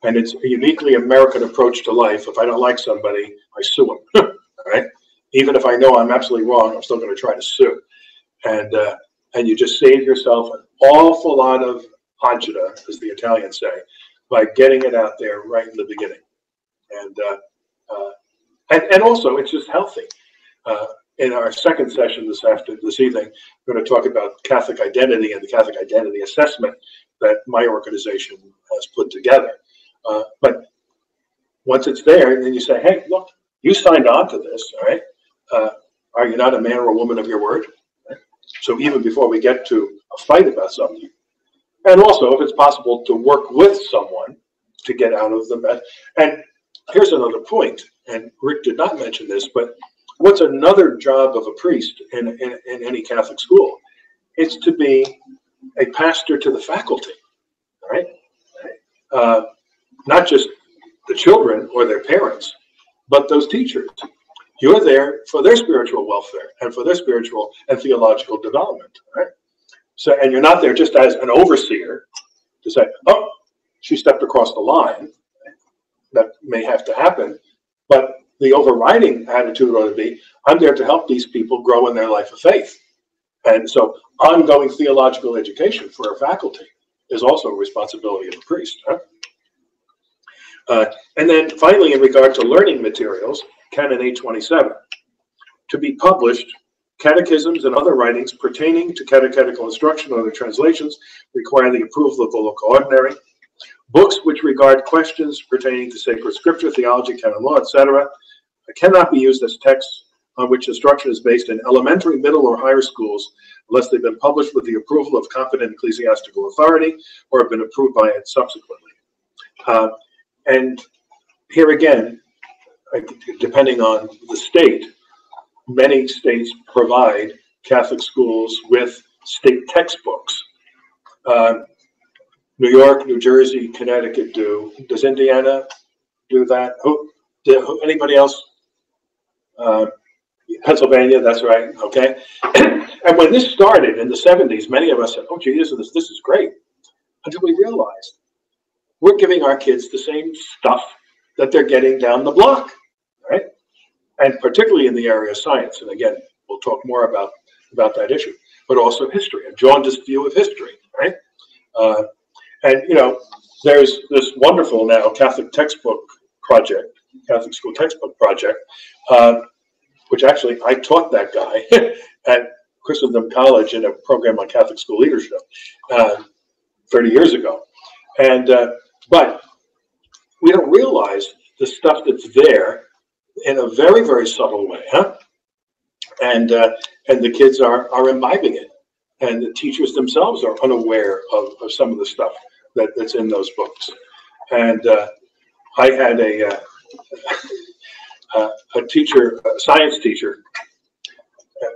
And it's a uniquely American approach to life. If I don't like somebody, I sue them. Right? Even if I know I'm absolutely wrong, I'm still going to try to sue. And you just save yourself an awful lot of agita, as the Italians say, by getting it out there right in the beginning. And also, it's just healthy. In our second session this evening, we're going to talk about Catholic identity and the Catholic identity assessment that my organization has put together. But once it's there, then you say, hey, look, you signed on to this, all right? Are you not a man or a woman of your word? Right? So even before we get to a fight about something, and also if it's possible to work with someone to get out of the mess. And here's another point, and Rick did not mention this, but what's another job of a priest in any Catholic school? It's to be a pastor to the faculty, right? Not just the children or their parents, but those teachers. You're there for their spiritual welfare and for their spiritual and theological development, right? So, and you're not there just as an overseer to say, oh, she stepped across the line. That may have to happen, but the overriding attitude ought to be, I'm there to help these people grow in their life of faith. And so ongoing theological education for our faculty is also a responsibility of a priest. Huh? And then finally, in regard to learning materials, Canon 827, to be published, catechisms and other writings pertaining to catechetical instruction or their translations require the approval of the local ordinary. Books which regard questions pertaining to sacred scripture, theology, canon law, etc., cannot be used as texts on which instruction is based in elementary, middle, or higher schools unless they've been published with the approval of competent ecclesiastical authority or have been approved by it subsequently. And here again, depending on the state, many states provide Catholic schools with state textbooks. New York, New Jersey, Connecticut do. Does Indiana do that? Anybody else? Pennsylvania, that's right, okay. And when this started in the 70s, many of us said, oh, gee, this is great. Until we realized we're giving our kids the same stuff that they're getting down the block, right? And particularly in the area of science. And again, we'll talk more about that issue, but also history, a jaundiced view of history, right? And, you know, there's this wonderful now Catholic textbook project, Catholic school textbook project, which actually I taught that guy at Christendom College in a program on Catholic school leadership 30 years ago. And but we don't realize the stuff that's there in a very, very subtle way, huh? And the kids are imbibing it, and the teachers themselves are unaware of some of the stuff that's in those books. And I had a teacher, a science teacher,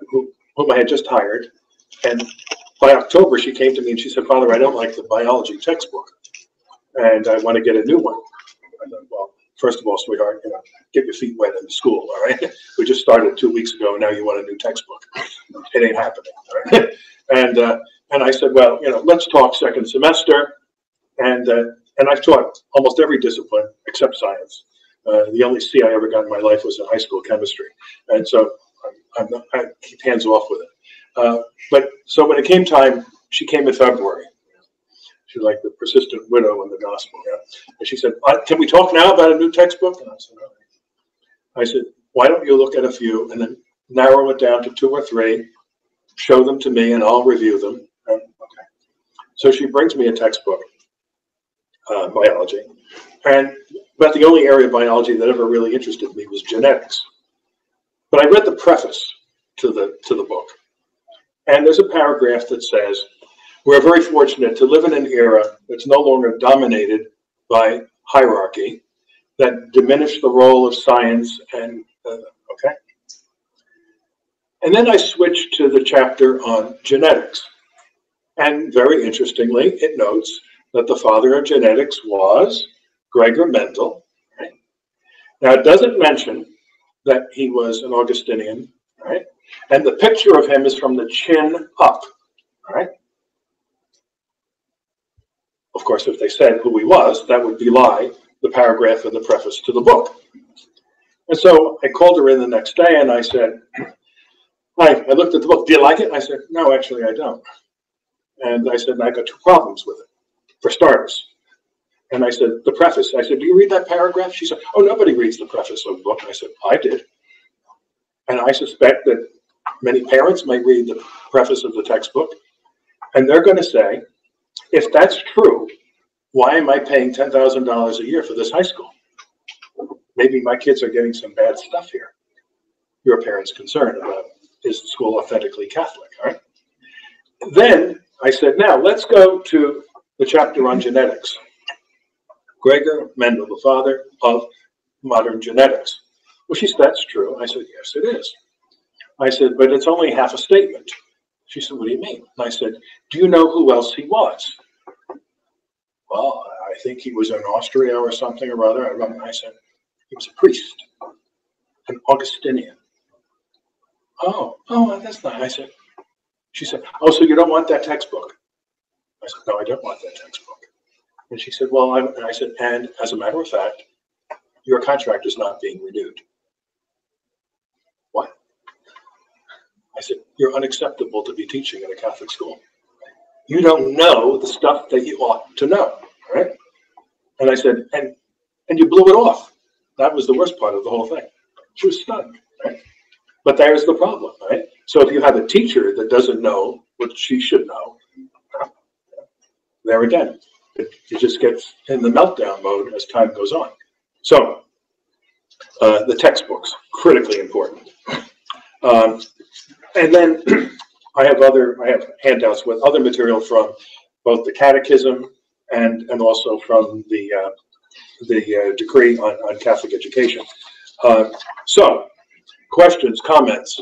whom I had just hired, and by October she came to me and she said, Father, I don't like the biology textbook, and I want to get a new one. I thought, well, first of all, sweetheart, you know, get your feet wet in the school, all right? We just started 2 weeks ago, and now you want a new textbook. It ain't happening, all right? And I said, well, you know, let's talk second semester, and I've taught almost every discipline except science. The only C I ever got in my life was in high school chemistry, and so I keep hands off with it. But so when it came time, she came in February. She's like the persistent widow in the gospel. Yeah? And she said, can we talk now about a new textbook? And I said, all right. I said, why don't you look at a few and then narrow it down to 2 or 3, show them to me, and I'll review them. Okay. So she brings me a textbook, biology. But the only area of biology that ever really interested me was genetics. But I read the preface to the book. And there's a paragraph that says, we're very fortunate to live in an era that's no longer dominated by hierarchy, that diminished the role of science and, okay. And then I switched to the chapter on genetics. And very interestingly, it notes that the father of genetics was Gregor Mendel. Right? Now, it doesn't mention that he was an Augustinian, right? And the picture of him is from the chin up, right? Of course, if they said who he was, that would belie the paragraph in the preface to the book. And so I called her in the next day and I said, I looked at the book, do you like it? And I said, no, actually I don't. And I said, I got two problems with it, for starters. And I said, the preface. I said, do you read that paragraph? She said, oh, nobody reads the preface of the book. And I said, I did. And I suspect that many parents may read the preface of the textbook, and they're going to say, if that's true, why am I paying $10,000 a year for this high school? Maybe my kids are getting some bad stuff here. Your parents' concerned about, is the school authentically Catholic, all right? Then I said, now let's go to the chapter on genetics. Gregor Mendel, the father of modern genetics. Well, she said, that's true. I said, yes, it is. I said, but it's only half a statement. She said, what do you mean? And I said, do you know who else he was? Well, I think he was in Austria or something or other. I said, he was a priest, an Augustinian. Oh, that's not. I said, she said, oh, so you don't want that textbook? I said, no, I don't want that textbook. And she said, well, and I said, and as a matter of fact, your contract is not being renewed. What? I said, you're unacceptable to be teaching in a Catholic school. You don't know the stuff that you ought to know, right? And I said, and you blew it off. That was the worst part of the whole thing. She was stunned, right? But there's the problem, right? So if you have a teacher that doesn't know what she should know, there again, it just gets in the meltdown mode as time goes on. So the textbooks, critically important. And then I have handouts with other material from both the Catechism and also from the decree on Catholic education. So, questions, comments?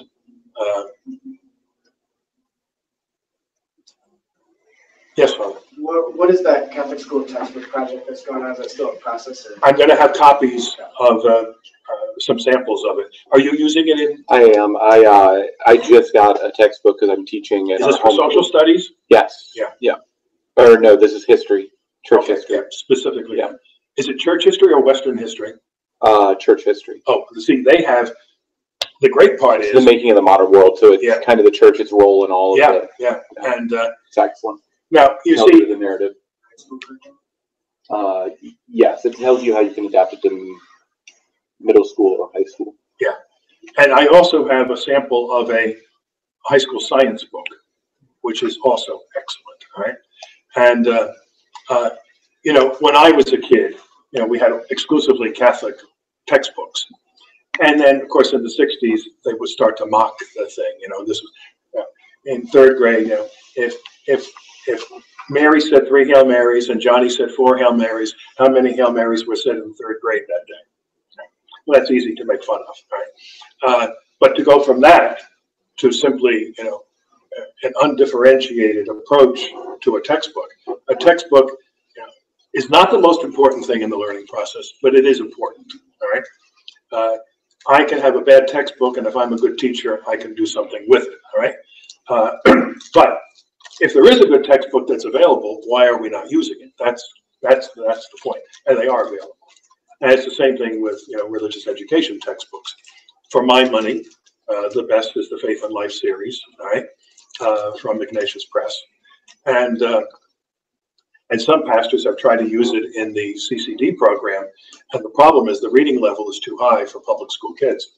Yes, Father. What is that Catholic school textbook project that's going on? Is that still a process? Or? I'm going to have copies of some samples of it. Are you using it in? I am. I just got a textbook because I'm teaching. Is this for social studies? Yes. Yeah. Yeah. Or no, this is history. Church history. Yeah, specifically. Yeah. Is it church history or Western history? Church history. Oh, see, they have. The great part is the making of the modern world. So it's kind of the church's role in all of it. Yeah, and it's excellent. Now you see the narrative. Yes, it tells you how you can adapt it to middle school or high school. Yeah, and I also have a sample of a high school science book, which is also excellent. Right, and you know, when I was a kid, you know, we had exclusively Catholic textbooks, and then of course in the '60s they would start to mock the thing. You know, this was in third grade. You know, if Mary said 3 Hail Marys and Johnny said 4 Hail Marys, how many Hail Marys were said in third grade that day? Well, that's easy to make fun of, right? But to go from that to simply, you know, an undifferentiated approach to a textbook you know, is not the most important thing in the learning process, but it is important, all right? I can have a bad textbook, and if I'm a good teacher, I can do something with it, all right? But if there is a good textbook that's available, why are we not using it? That's the point, and they are available. And it's the same thing with, you know, religious education textbooks. For my money, the best is the Faith and Life series, all right, from Ignatius Press, and some pastors have tried to use it in the CCD program, and the problem is the reading level is too high for public school kids,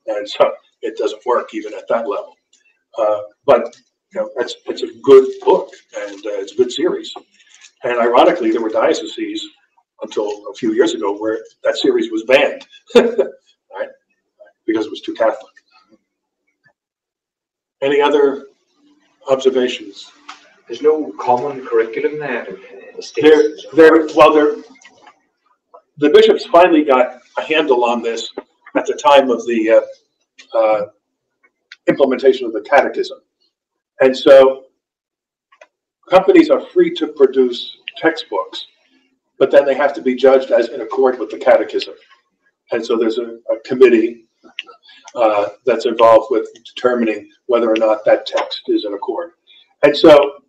and so it doesn't work even at that level. But you know, it's a good book, and it's a good series. And ironically, there were dioceses until a few years ago where that series was banned, right? Because it was too Catholic. Any other observations? There's no common curriculum there in the States. The bishops finally got a handle on this at the time of the implementation of the Catechism. And so companies are free to produce textbooks, but then they have to be judged as in accord with the catechism. And so there's a committee that's involved with determining whether or not that text is in accord. And so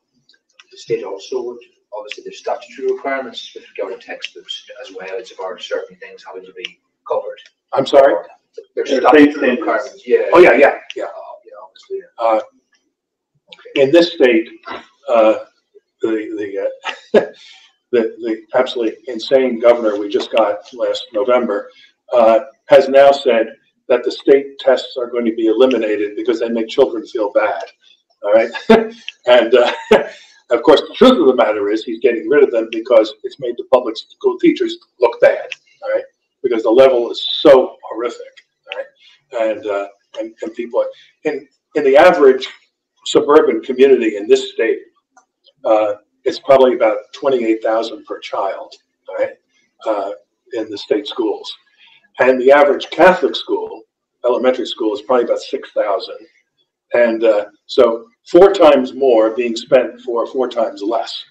The state also would, obviously there's statutory requirements with regard to textbooks as well as far as certain things having to be covered. I'm sorry? There's Yeah, statutory standards. requirements, yeah. Oh, yeah. Yeah, obviously, yeah. Okay. In this state, the absolutely insane governor we just got last November has now said that the state tests are going to be eliminated because they make children feel bad. All right. And of course, the truth of the matter is he's getting rid of them because it's made the public school teachers look bad. All right. Because the level is so horrific. All right. And people in the average suburban community in this state, it's probably about 28,000 per child, right, in the state schools. And the average Catholic school, elementary school, is probably about 6,000. And so 4 times more being spent for 4 times less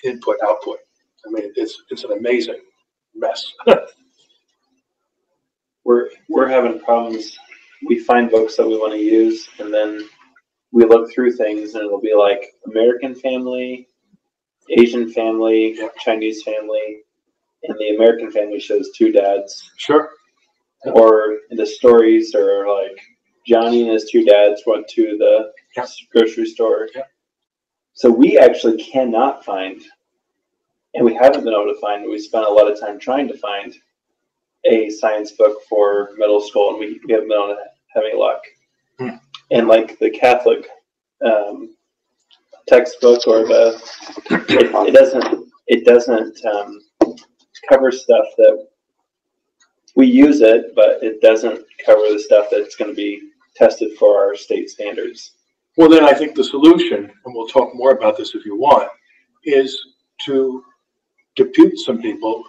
input, output. I mean, it's an amazing mess. We're having problems. We find books that we want to use, and then we look through things, and it'll be like American family, Asian family, Chinese family, and the American family shows 2 dads. Sure. Or the stories are like Johnny and his 2 dads went to the grocery store. Yeah. So we actually cannot find, and we haven't been able to find, we spent a lot of time trying to find a science book for middle school, and we haven't been able to have any luck. And like the Catholic textbook or it doesn't cover stuff that we use it, but it doesn't cover the stuff that's going to be tested for our state standards. Well, then I think the solution, and we'll talk more about this if you want, is to depute some people,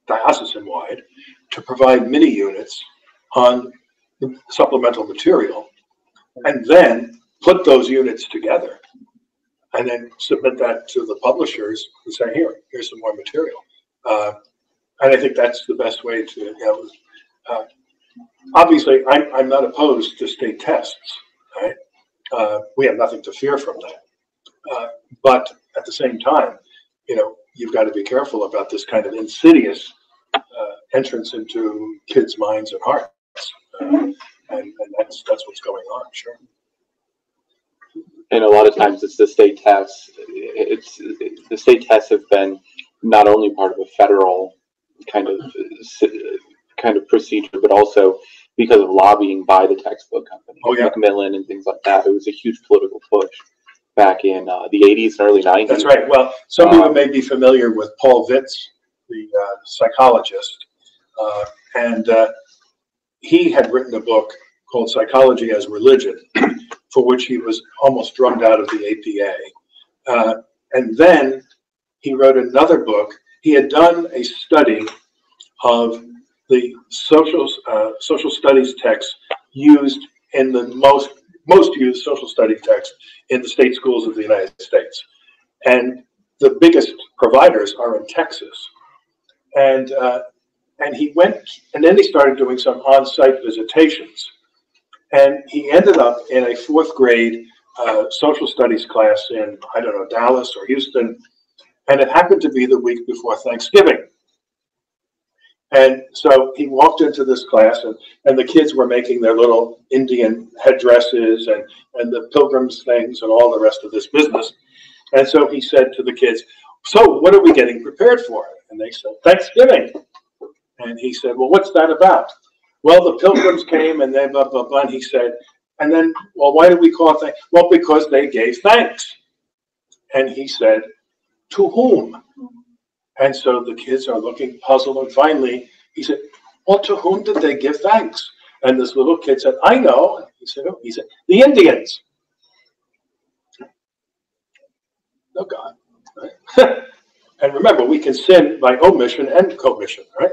diocesan-wide, to provide mini units on the supplemental material, and then put those units together, and then submit that to the publishers and say, here's some more material. And I think that's the best way to, obviously, I'm not opposed to state tests, right? We have nothing to fear from that. But at the same time, you've got to be careful about this kind of insidious entrance into kids' minds and hearts. And that's what's going on, sure. And a lot of times it's the state tests. The state tests have been not only part of a federal kind of procedure, but also because of lobbying by the textbook company, Macmillan and things like that. It was a huge political push back in the 80s and early 90s. That's right. Well, some people may be familiar with Paul Vitz, the psychologist, and he had written a book called Psychology as Religion, for which he was almost drummed out of the APA. And then he wrote another book. He had done a study of the social studies texts used in the most used social studies text in the state schools of the United States. And the biggest providers are in Texas. And he went, and then he started doing some on-site visitations. And he ended up in a 4th grade social studies class in, I don't know, Dallas or Houston. And it happened to be the week before Thanksgiving. And so he walked into this class, and the kids were making their little Indian headdresses and the pilgrims things and all the rest of this business. And so he said to the kids, so what are we getting prepared for? And they said, Thanksgiving. And he said, well, what's that about? Well, the pilgrims came and they blah, blah, blah. And he said, and then, well, why do we call it thanks? Well, because they gave thanks. And he said, to whom? And so the kids are looking puzzled. And finally, he said, well, to whom did they give thanks? And this little kid said, I know. He said, oh, he said, the Indians. Oh, God. Right? And remember, we can sin by omission and commission, right?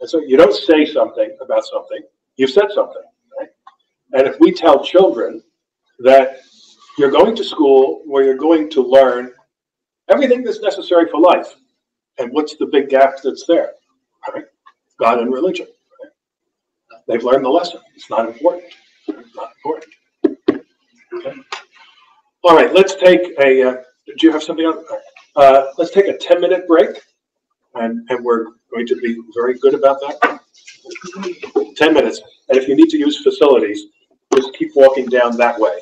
And so you don't say something about something, you've said something, right? And if we tell children that you're going to school where you're going to learn everything that's necessary for life. And what's the big gap that's there? Right? God and religion. Right? They've learned the lesson. It's not important. It's not important. Okay. All right, let's take a, do you have something else? Let's take a 10-minute break, and we're going to be very good about that. 10 minutes. And if you need to use facilities, just keep walking down that way.